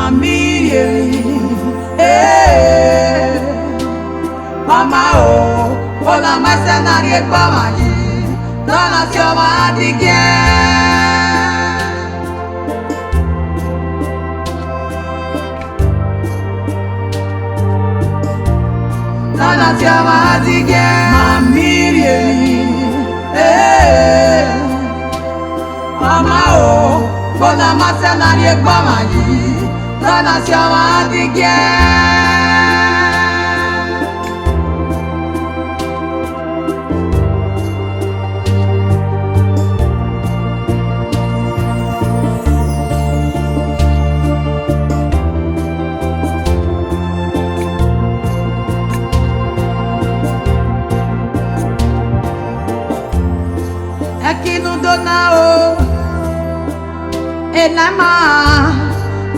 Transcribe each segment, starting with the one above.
Mami, mama oh, ona mercenary ekpamaji, dona sioma adige. Dona sioma adige, mami, mama oh, ona mercenary ekpamaji, dona sioma adige. Emama,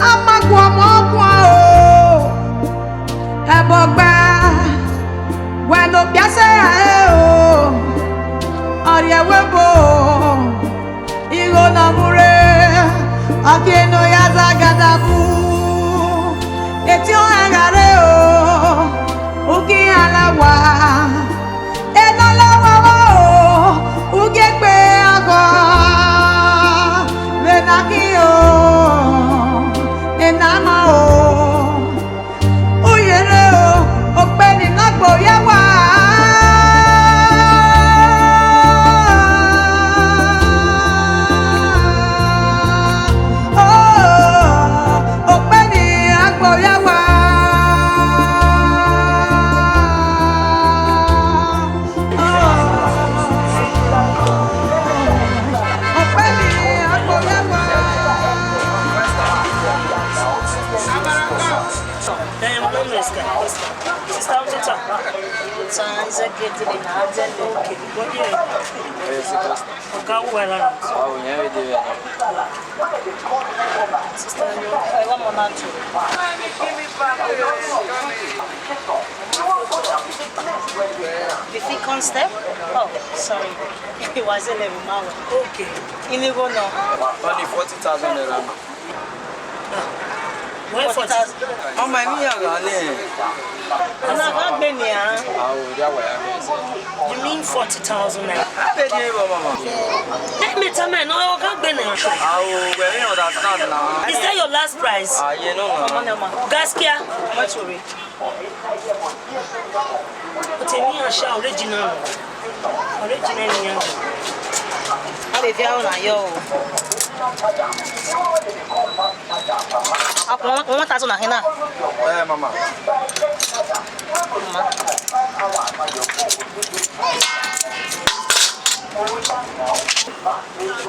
amagwa mokwa o, ebogba, weno biase o, oriewebo, igo na mure, akino ya zagadabu, eti o engare o, uki alawa, enalawa o, ugekpe ago. Emama o, oyere o, openi nagbo yawa. Oh, openi nagbo yawa. You think concept? Oh, sorry. It was 11 hours. Okay. In the go now. Only 40,000 naira. 40,000. Oh my God, I'm not going to You mean 40,000 naira? I paid you, Mama. Let me tell you, no, you can't be there. Is that your last price? You know, Gaskia? What's your rate? But me and Sha original. Original. How be feel na yo? Apa 1,000 na hina? Mama.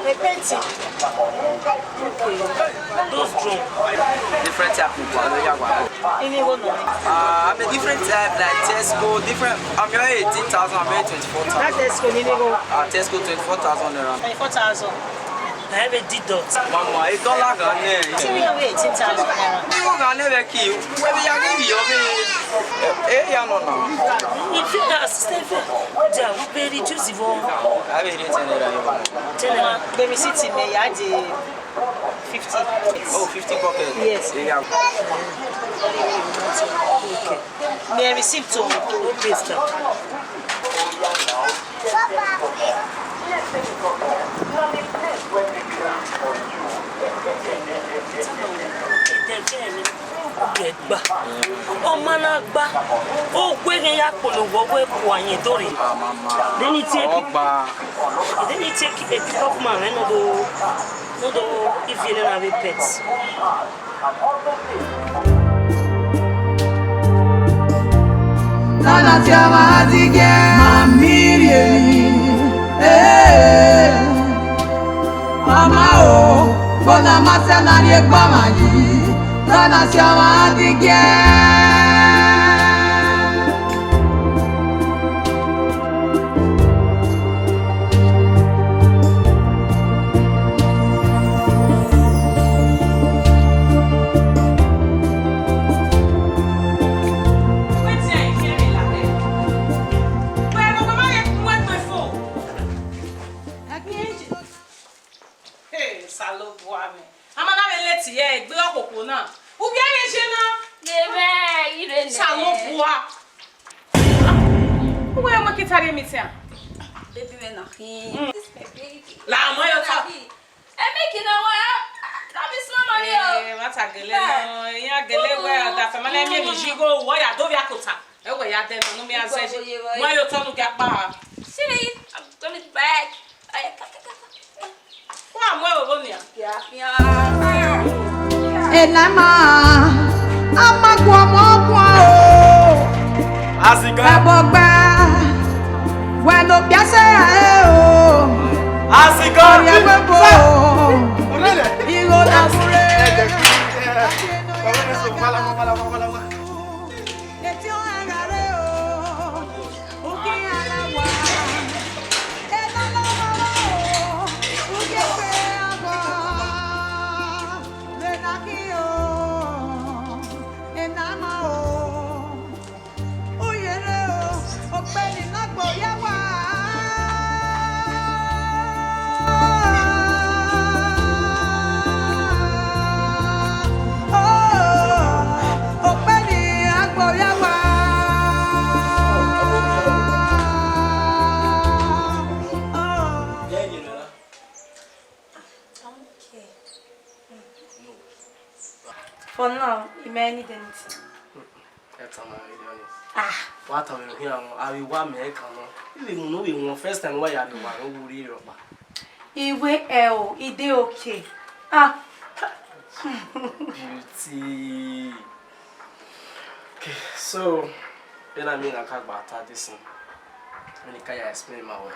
They painting. Those drone. Different type of In the go now. I'm a different type, like Tesco, different. I'm your 18,000, I'm your 24,000. That is going to go. Tesco 24,000 naira. 24,000. I have a D-dot. Mama, it's not like a See me away 18,000 naira. you can never kill. Maybe I give you If you are assistant, they are very juicy. I will return it. Baby city me ya di 50. Oh, 50 pocket. Yes. Yeah. Okay. Me receipt to Okay, stop. Gba o mana gba o gbe ya polongo we ko ayin dori then you take a pick up man no do if you don't have a pets Dona sioma adige, mami, mama oh, bona mercenary ekpamaji, dona sioma adige. bois. Où est-ce que tu as mis ça? Baby, mais non, rien. La moi, yo ça. Qui n'a pas money. Ma ta gele no, ya gele we da fa mana mi jigo wo ya do via kota. E we ya den no mi azeji. Mo yo to no ga pa. See, I'm coming back. Wa mo wo ni a. Emama, amagwa mokwa o. Asiga. Ebogba, weno biase o. Asiga. Yebebo, iro na fure. Eti o agare o. Uki alawa. Ena no o. Uki pe agwa. Lenaki o. Emama o. Oyere o. Openi nagbo yawa. For now, you may need anything. What are we here? I will want me. Even know you first time why I do one real. Iwe ide okay. Beauty. Okay, so then I mean I can't about this. When you can explain my way.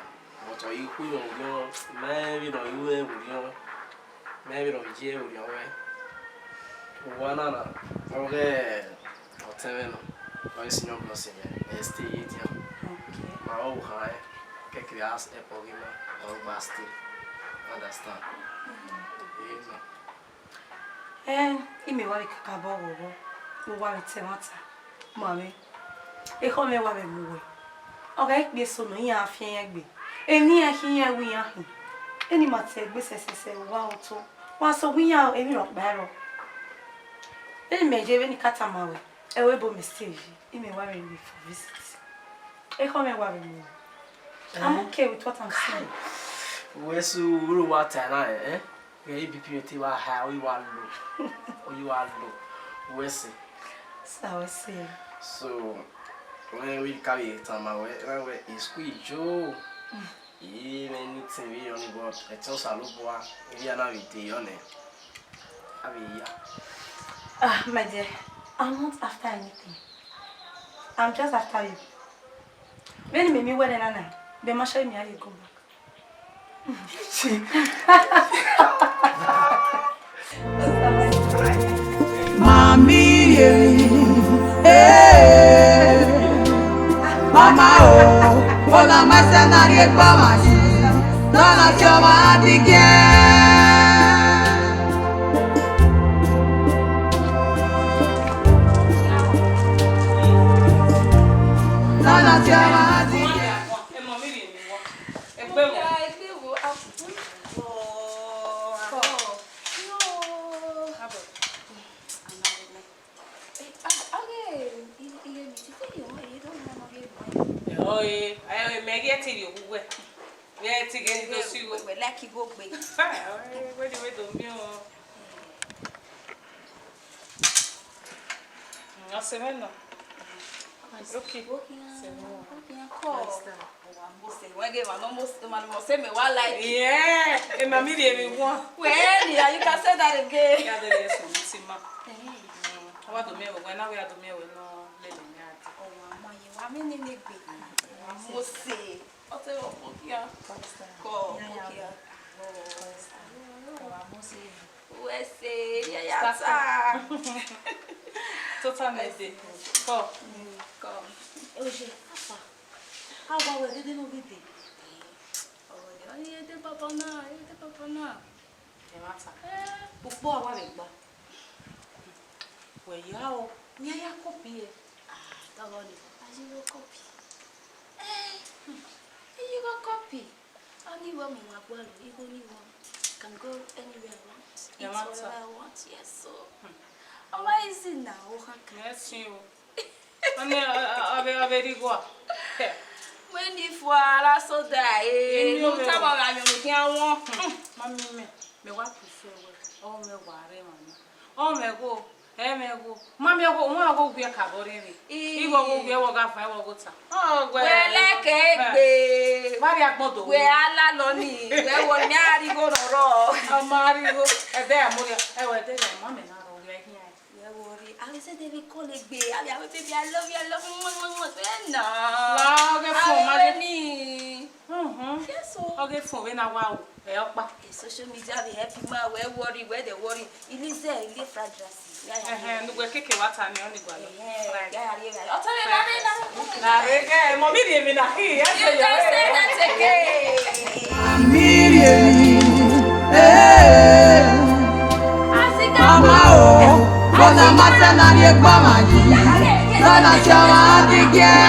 But are you who you know? Maybe no you will maybe no jail with your way. One okay. I'll tell you. I see no blessing yet. Stay here. Okay. My old high. Get the ass apple game or bastard. Understand? Ime wa ka bo wo. Wo wa te mata. Mami. E ko me wa be mu we. Okay, gbe so no yan afien yan gbe. Eni ahin yan wi yan hin. Eni ma te gbe sesese wa o to. Wa so wi yan emi ro pa ro. Eni meje we ni kata ma we. E we bo mistake. Ime wa re for visit. E ko me wa be mu. I'm okay with what I'm saying. Where's the water now, eh? Very beauty, you are high, you are low. Or you are low. Where's it? So I was saying. So, when we carry it on my way, it's squeeze Joe. Even anything we only got a toss a look one, we are now with the on it. My dear, I'm not after anything. I'm just after you. When you make me well and I, be my shame, I go back. Mami, mama o, ola masana riekba maji, dona choma adigye. Dona choma adigye. I may get you. Yeah, to get to see what we like you go big. Where do we do? No se ve, no. Okay. Yeah, and my medium one. Well, yeah, you can say that again. Yeah, there is some. What do me when I wear the meal with no living yard? Oh, Mama, you want me to make big. I must say, what's a book here? Go, here. Oh, I must say, where's the yeah, Totalmente. Go. come. Oh, how about we didn't be big? Oh, yeah, the papa now, the papa now. Before I went back. Well, yeah, Yeah, copy. That one is you go copy. You go copy. Only one more, you only one. Can go anywhere I want. Eat whatever I want. Yes, so. How is it now? yes, you. Ave go. When if wala so die, no time I am looking at one. Mammy, me what prefer all me worry, mamma. Oh, me go. Me go. Mammy, I go be a cabaret. He will go a water. Oh, Well, like a Maria Modo. where alla loni, where will Nari go to rock? Oh, Mario, a there, Moria. I will tell you, Mamma, I said they will call it baby. I love you, I love you. No. Yes, so. Okay, for when I wow. Social media, they happy man, where worry, where they worry. It is there, it is fragile. And we're kicking what I'm only going. I'll tell you, Mommy, even a here. that's okay. Bona masana ni gbamaji, lọ́nà tí ọmọ ti jẹ́.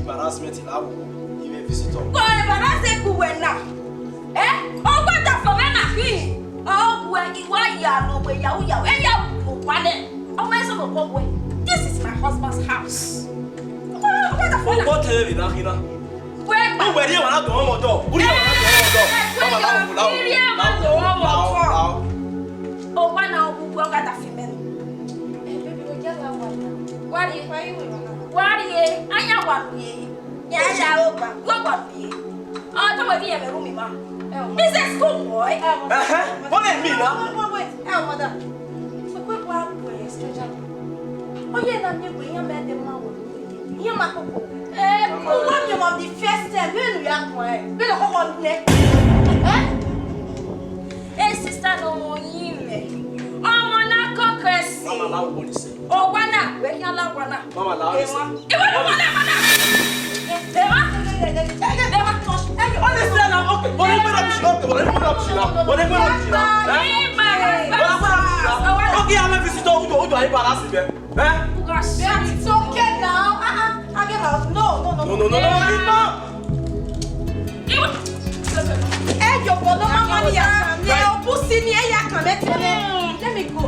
Embarrassment in our even visitor. Go embarrass you when now. Oh, what the for men are free. Oh, when you are young, where you are, and you oh, my son of boy. This is my husband's house. What the fuck? What tell you now, Hina? Where you are going to do? Who oh, one now who will get a female. What are you? I am one ye. Yes, I will go one ye. Oh, don't be a room, ma. Is a school boy? What do you mean now? Wait, mother. So quick one way, stranger. Oh, yeah, I'm your man, the mouth. You might go. One of the first time, really young boy. Bill of one neck. Eh, sister, no more you. Oh, Monaco, Chris. Oh, one up, where you love one up. Mama, it's okay now. I get out. No. Hey, your brother, mama, yeah, pussy, yeah, come let me go.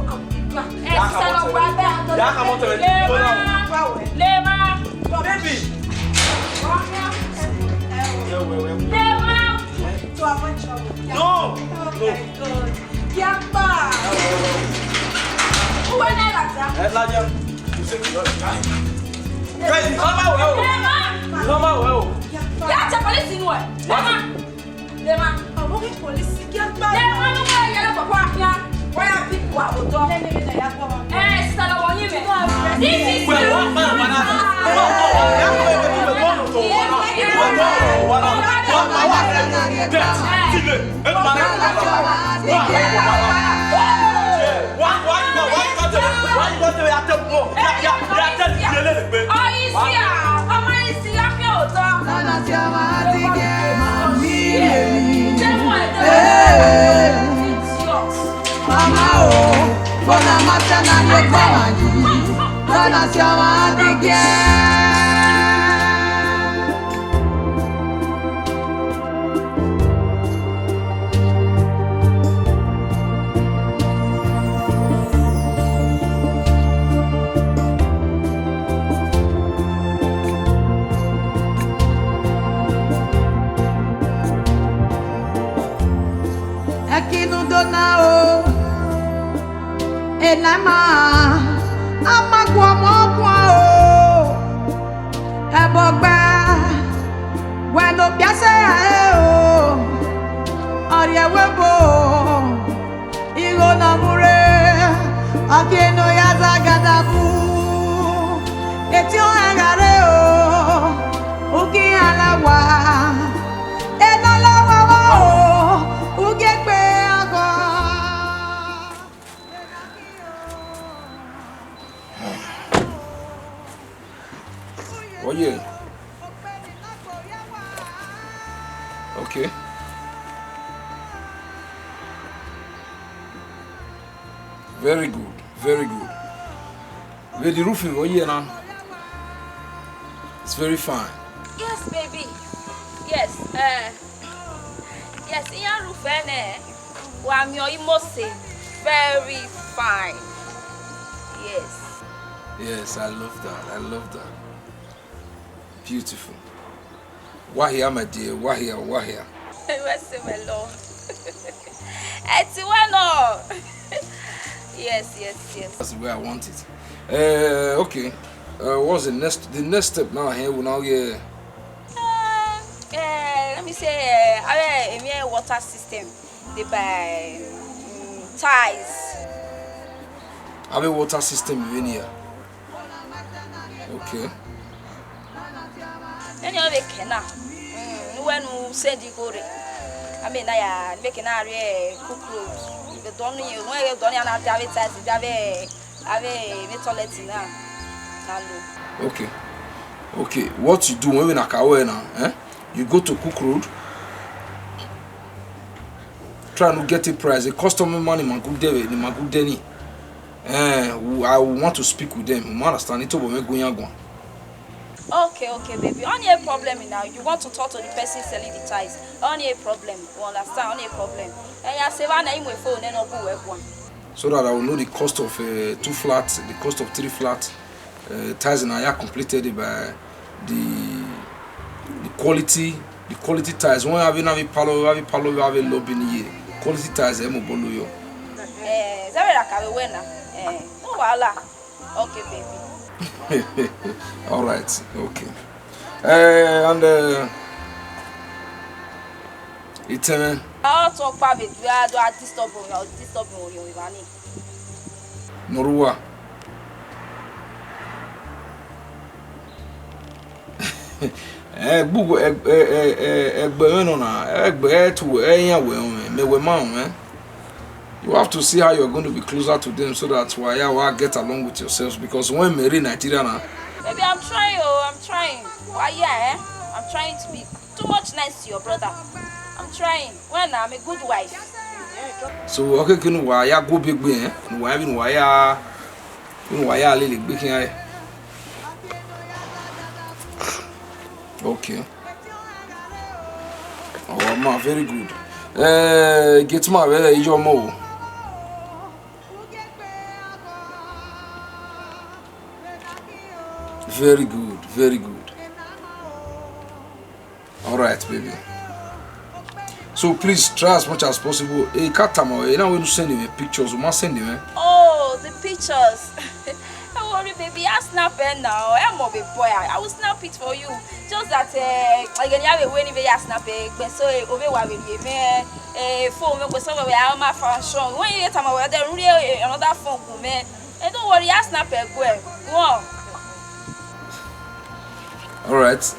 Bona masana ni gbamaji, lọ́nà tí ọmọ ti jẹ́. Ekinu dona o. Enama amagwa mokwa o ebogba weno biase o ariewebo igo na mure akeno ya zagadabu eti o engare o uki alawa enalawa o Oh yeah. Okay. Very good. Very good. With the roofing, oh yeah now. It's very fine. Yes, baby. Yes. Yes, in your roof, well, you must say very fine. Yes. Yes, I love that. I love that. Beautiful. Wahia, my dear. Wahia, Wahia. Where's my love? It's one. Yes. That's the way I want it. Okay. What's the next step now? Here we now get. Let me say, I have a water system. They buy ties. I have a water system in here. Okay. Then you have a canal. When you send you go, I mean, I make an area cook clothes. The don't you know you don't have to have it as have a toilet now. Okay. What you do when you are now? You go to Cook Road. Try to get a price. The customer money, my good Denny. I want to speak with them. I understand it. Okay, baby. Only a problem now. You want to talk to the person selling the ties. Only a problem. You understand? Only a problem. And you say, "I name my phone and I'll go one." So that I will know the cost of 2 flats, the cost of 3 flats. Ties and I are completed by the quality ties. When I have a palo, have a lobby in here. Quality ties, I'm a bolo yo. No, voila. Okay, baby. All right. Okay. And it's I'll talk about it. We are disturbing you. Norua. You have to see how you're going to be closer to them so that why get along with yourselves, because when Mary Nigeria now. Baby, I'm trying. Why I'm trying to be too much nice to your brother. I'm trying. When I'm a good wife. So okay, can why go big way, why even why lily big. Okay. Oh, ma, very good. Get my your mo. Very good. All right, baby. So please try as much as possible. Hey, Katama, now when you send him pictures, you must send him. Oh, the pictures. Don't worry, baby. I snap it now. I'm a big boy. I will snap it for you. Just that I can have a way I snap it. But so over what will be man? Phone me so we are my fashion. When you get time away, then really another phone man. And don't worry, I snap it. Go on. All right.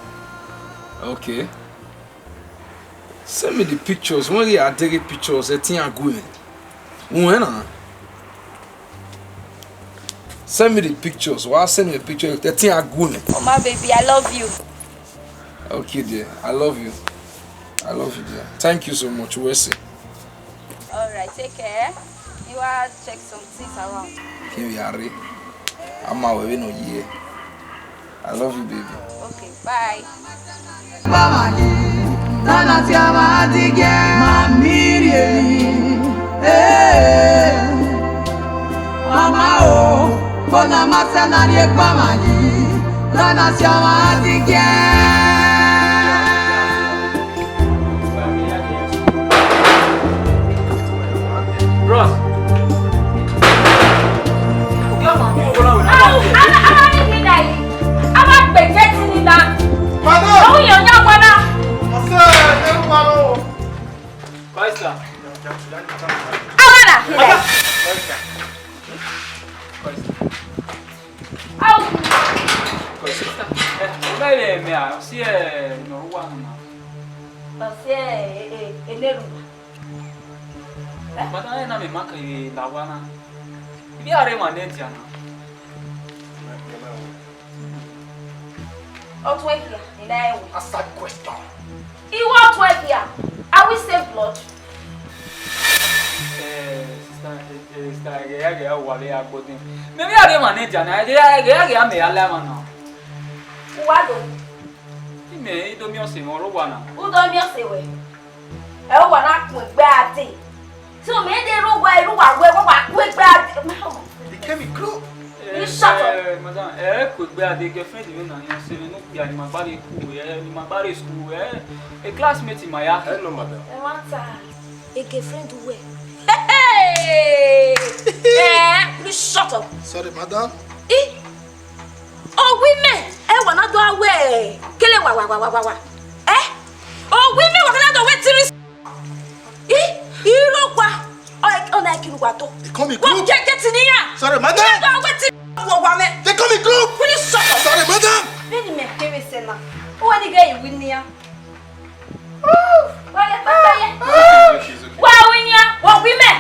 Okay. Send me the pictures. When you are taking pictures, it's not good. When send me the pictures. Why send me a picture? That's not good. Oh my baby, I love you. Okay, dear. I love you, dear. Thank you so much. We'll see. All right, take care. You are check some things around. Here we are. I'm out of no year. I love you, baby. Okay, bye. Nana siama adige mamiri mama o bona masana rie kwamaji nana siama adige Bros. Out where here? In I will. Answer the question. You want where here? Are we save blood? Sister, get wale agbodin. Maybe I dey manage na. Get me alama na. What do? Me do mi ose mo ro wa na. Who do me say we? E wa na ku gbe ade. So me dey ro wa iru wa ku gbe ade. They came in group. You shut up. Madam, ku gbe ade girlfriend mi na yan se no ya ni ma bari ku ni ma bari school a classmate in my house. Hello, madam. I want a girlfriend who Hey! Please shut up. Sorry, madam. Oh, women! Wanna do away. Kill it, wa. Oh, women, we're gonna do away to you know what? Oh, I can't go. They call me What group. get in here? Sorry, madam. They call me group. Please shut up. Sorry, madam. Beni me kere sena. O wa ni ga yi winia. Wa winia, wa women.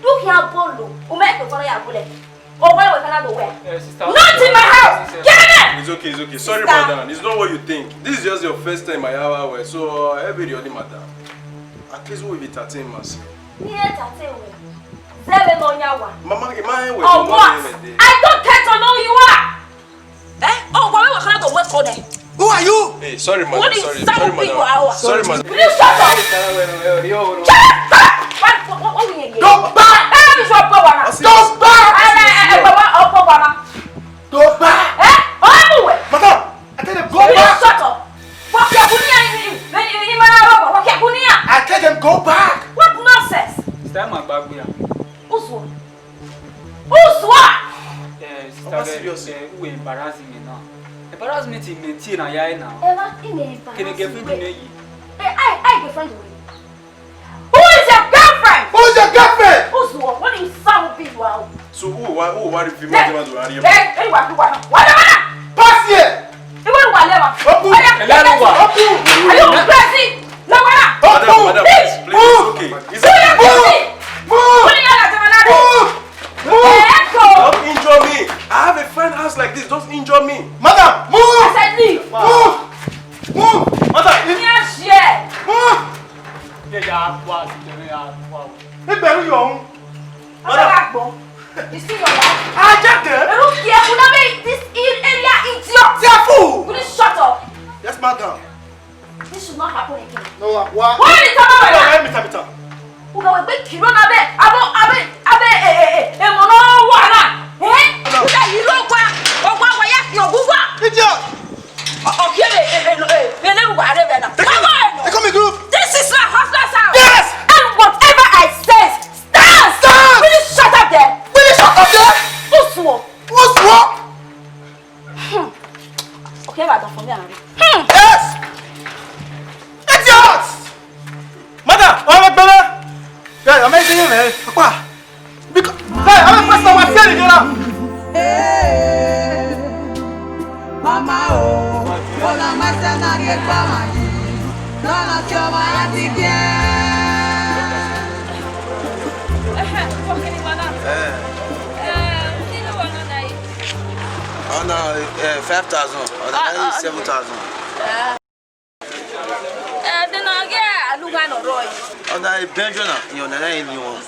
Look here, bolo. O me ko ya bole. O wa we kana do where? Sister. Not in my house. Get in. It's okay. Sorry, madam. It's not what you think. This is just your first time in my hour, so everybody, madam. At least we'll be 13 months. Mama, oh, what? I don't care to know who you are. Oh, why we cannot work for them? Who are you? Hey, sorry, madam. What is Sorry, madam. Sorry, madam. Will you shut up? What we need? Don't back. Don't back. Don't back. Don't back. Madam, I tell them go Will you back. shut up? I tell them go back. What nonsense? Sister, my bag here. Who's what? Sister, who embarrassing me now? Embarrass me to maintain a year now. Can I get friend to me? I girlfriend. Who is your girlfriend? Who's your girlfriend? Who's what? What is some people? So who if you want to marry? Pass here. Are you crazy? Madam, please, it's okay. It's okay. Don't injure me. I have a friend house like this. Don't injure me. Madam, move. I said leave. Move. Madam, Yes, yeah. move. Hey, bury your own. Madam, You see your life? I get there. I don't care. You never this area idiot. Careful. Will you shut up? Yes, madam. This should not happen again. No, what? Why did you tell me that? Mita. Uga we be kiro na be mono wana. Uga hiro kwa wa ya ki ogugwa. Idiot. They call me group. This is my husband's house. Yes. And whatever I say, stand. Stand. Will you shut up there? Will you shut up there? Usuo. What's wrong? Okay, madam, for me, Yes. Idiot. Madam, yeah, I'm making you, man. Because, hey, I'm a my feeling, you know. Mama oh, ona masana ye kama yi, nana choma ya tikie. Oh no, 5,000. Oh, 7,000. then I get a look at Roy. Oh no, Benjamin, you know, anyone.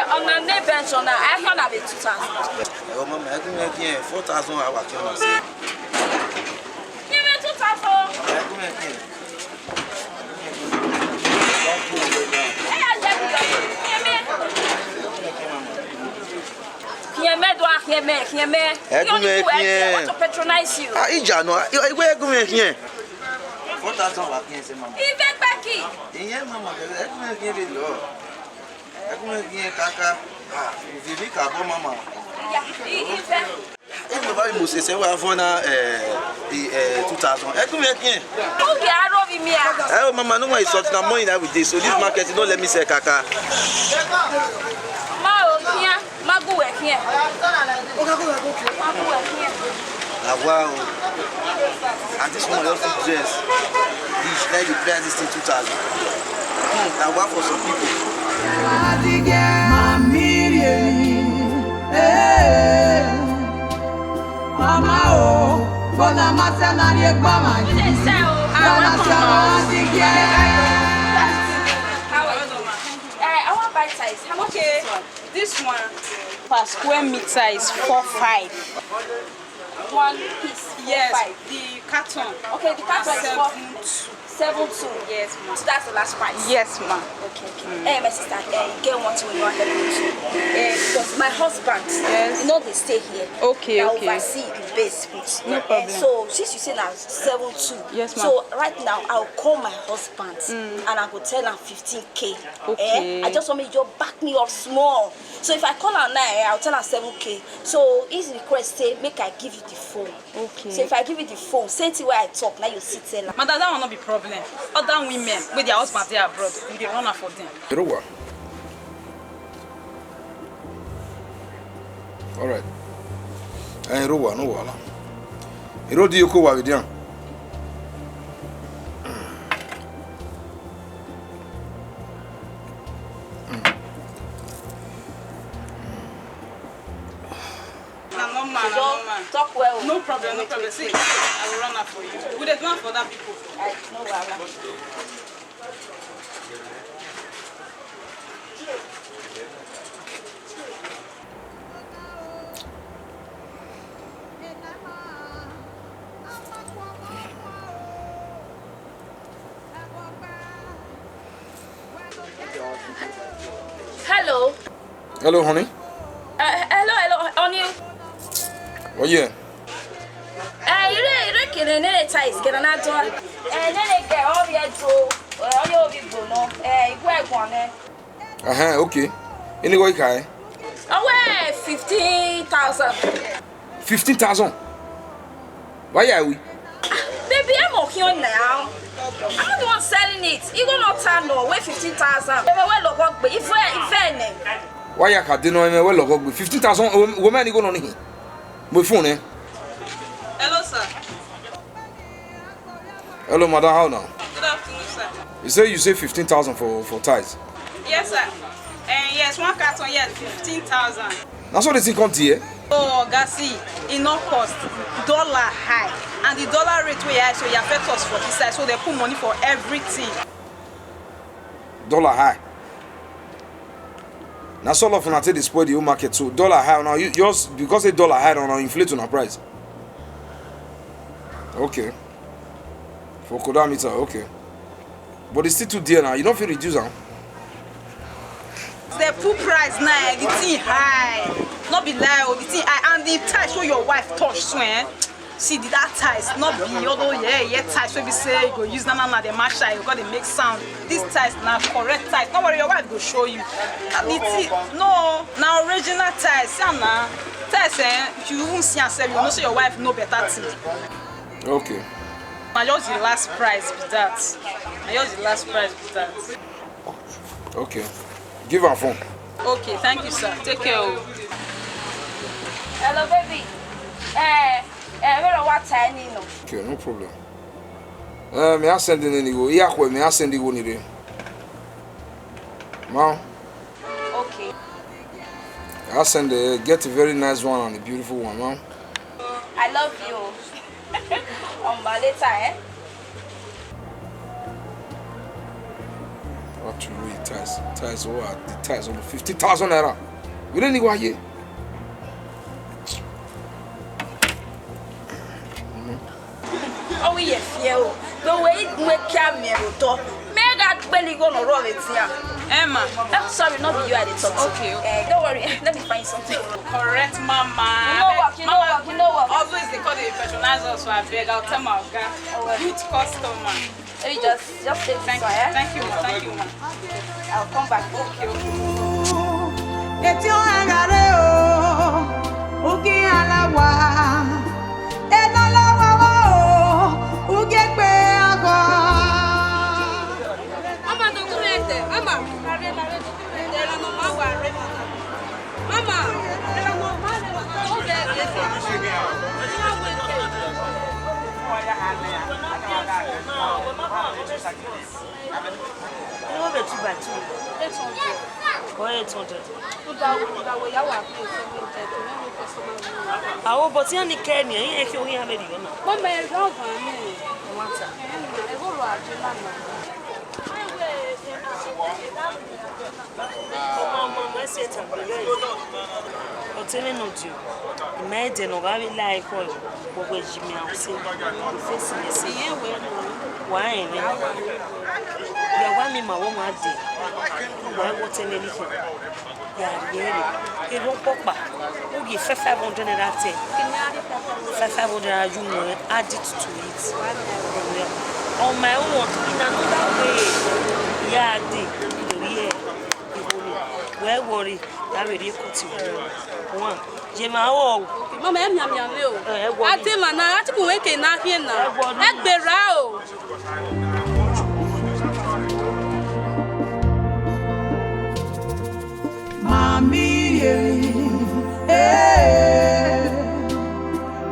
On the name pension, I can have it 2,000. Oh, Mama, I can make 4,000. I want you to say. Give me 2,000. I can make it. To patronize you. Ijano, where go make here? 4,000 wa kiyen se mama. Even Becky. Iye mama, I can make it low. I can make it kaka. Vivi ka bo mama. Yeah, even. If nobody must say we have na 2,000. I can make it. Who get out of me? Oh mama, no one is sorting money now with this. So this market, you don't let me say kaka. Magu work here. Wow. And this one also dress. This like the price is still 2,000. Now work for some people. Bona masana ye gbama yi. Dona chama digye. I want to buy size. How much is this one? This one per square meter is 4.5. One piece. Yes, 4.5. the carton. Okay, the carton is 7.2. Yes, ma'am. So that's the last price. Yes, ma'am. Okay. Hey, my sister, get one to you want help me too. Because my husband, Yes. you know, they stay here. Okay, Now okay. oversee the base boots. No problem. So since you say now 7.2. Yes, ma'am. So right now I'll call my husband and I go tell him 15K. Okay. I just want me to back me up small. So if I call her now, I'll tell her 7K. So his request say make I give you the phone. Okay. So if I give you the phone, same thing where I talk, now you sit there. Madam, that will not be problem. Other women with their husbands they are abroad, we dey run for them. Irowa. All right. Irowa, no wala. Iro di yoko wa vidian. Talk well. No problem, no problem. See, I will run up for you. We dey do for that people. No wahala. Hello. Hello, honey. Hello, honey. Oh yeah. You can ties get another door. And then they get all your door. All your people no. You work one. Okay. Anyway, kai. Away 15,000. 15,000. Why are we? Baby, I'm okay now. I'm the one selling it. You gonna turn no way 15,000. If any. Why are you doing well logo 15,000 women you go on here? My phone eh? Hello, sir. Hello, madam, how now? Good afternoon, sir. You say 15,000 for ties. Yes, sir. Yes, one carton, yes, 15,000. That's what they think come to here. Oh, Gassi, it no cost. Dollar high. And the dollar rate we high, so you affect us for this side. So they put money for everything. Dollar high. Now so often I take the spoil the whole market. So dollar high now you just because a dollar high now inflate on our price. Okay. For Kodameter, okay. But it's still too dear now. You don't feel reduce them. The full price now, the thing high. Not be lie, the thing high. And the ties where your wife touch swear. See that ties, not be although yeah ties where we say you go use them and the mash you got to make sound. This ties now correct ties. Don't worry, your wife will show you. No, now original ties, now ties if you won't see yourself, you know so your wife know better things. Okay. I just the last price with that. I just the last price with that. Okay. Give her a phone. Okay, thank you, sir. Take care. Hello, baby. Okay, no problem. Me I send in any go. Yeah, me I send you go ni Mom. Okay. I send get a very nice one and a beautiful one, mom. I love you. Later, eh? What to read ties what? The ties over 50,000 naira. We don't need one here. Oh, we are few. The way we can mirror. May that belly go no roll it here. Emma. Sorry, not you at the top. Okay. Don't worry. Let me find something. Correct, mama. You know what? Always they call it patronize us, so I beg. I'll tell my guy. Good customer. Let me just take this one, eh? Thank you, ma. I'll come back. Okay. It's your angare o, uki alawa, enalawa o, uki pe ago. Mama, don't do it. Mama. You want the 2 by 2? Or 800. But you only Kenya, you ain't going to have it. Imagine or very like what was Jimmy say. Wine. You want me, my woman, why what's in anything? Yeah, really. It won't pop back. We'll give 500 and that's it. 500 add it to it. On my own, in another way. Yeah, well, worry, I already cut you. One, Jemao. Mama, I'm I tell my now, I took away enough here now. At the row. Mami,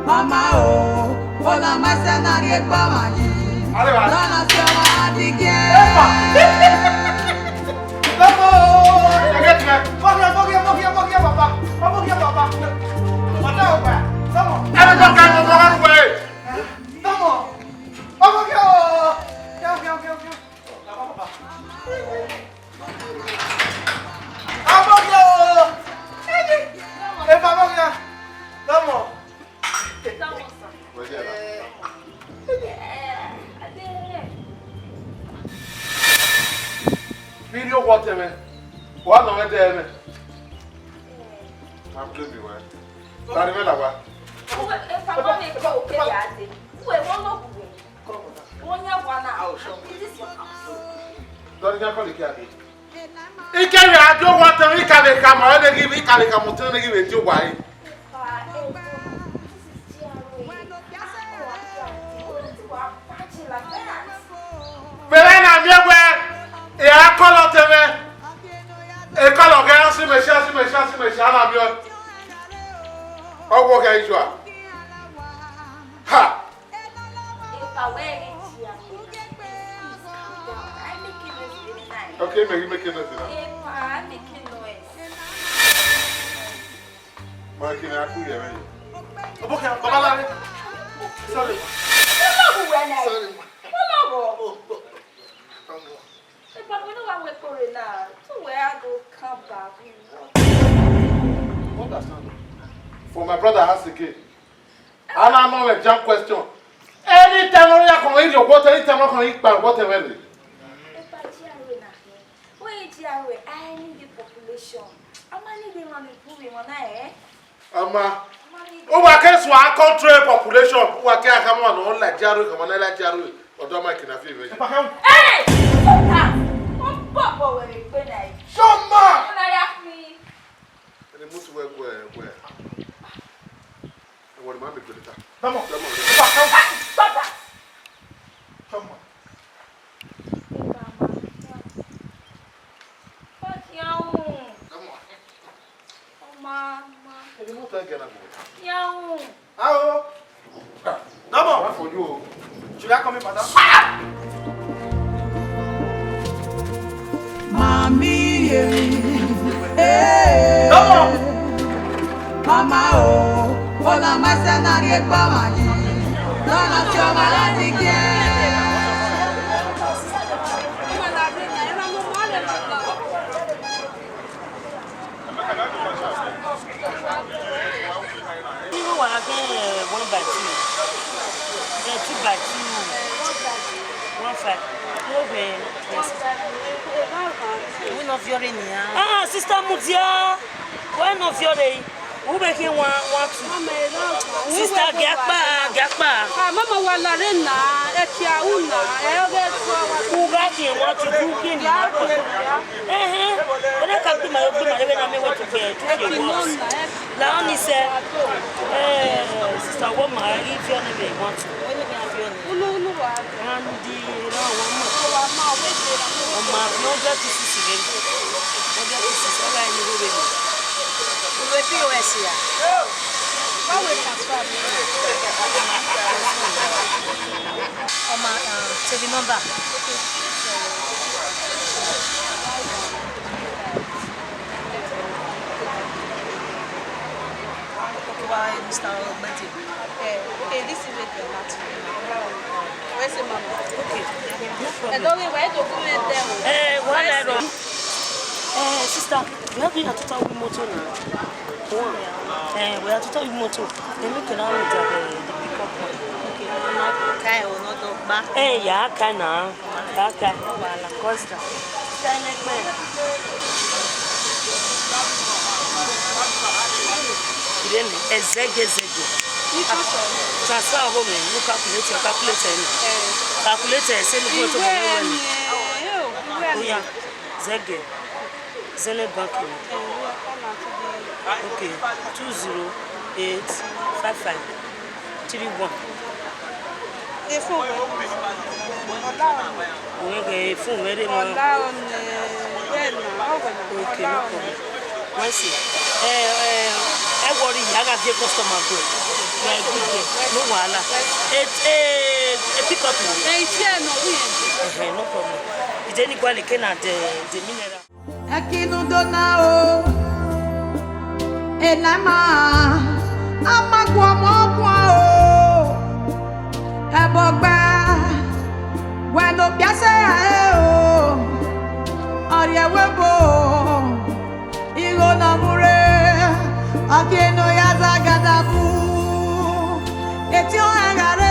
Mama, oh, ona masa na riekwa mani. Nana sema adige. Video water me. What no me there me. I'm doing me well. Tari me la wa. If I want to go, okay, I did. Wait, one more. One year, 1 hour. This is your house. Don't you call it here? I can't do what I can't come out and give me can't come to give it to why. Benin, I call out to me. A color girl, see me, I'm your. Oh, what can you do? Ha! If I wear it here, I'm making this okay, making it. If I'm making noise. Making a cool year. Okay, Baba. Sorry. Sorry. But we know we're going now. So where I go come back. Understand? For my brother has a kid. And I know a jump question. Anytime I come eat your water, anytime I come eat my water, I need the population. I'm needing on improving on that. Oh, I can't swallow control population. Who I can't come on like Jaru, come on like Jaru, or don't make enough. Hey! Don't pop away. Show ma! And the most where? What am I making it? Come on. Stop that! Come on. Fuck you. Come on. Oh, mama. And the most I get Yo. How? No more. What for you? Should I come in, madam? Mami, No more. Mama, oh, ona masa na riekwa mani. Nana sema adige. One by two. Yeah, 2 by 2. 1 5. Yes. We not fearing ya. Ah, sister Mutia. Why not fearing? Who making one? Sister Gakpa. Mama wala rena, etia una, Who got here? What to do? But I can't do my when I what to get. Now he said, Sister Woman, if your name want to. And the POS here. How will transfer on my TV number? Where's the mama? Okay. I don't know where to go in there. One sister, we have been at total motor now. We are total motor. Then we can have the pickup one. Okay, or not back. Yeah, can now. Okay. Wala Costa. Then zege. Transfer home, you calculate. Calculate, say look what yeah, zege. Zene banking. Okay, 2085531. Okay, phone very much. Okay, no problem. One see. Worry, I got the customer good. Very good day. No wala. Pick up. No problem. Is anybody can at the mineral? Aquino donao enama amagwa mokwa o ebogba bueno piase o ariewebo igo namure akino yazagadabu etio engare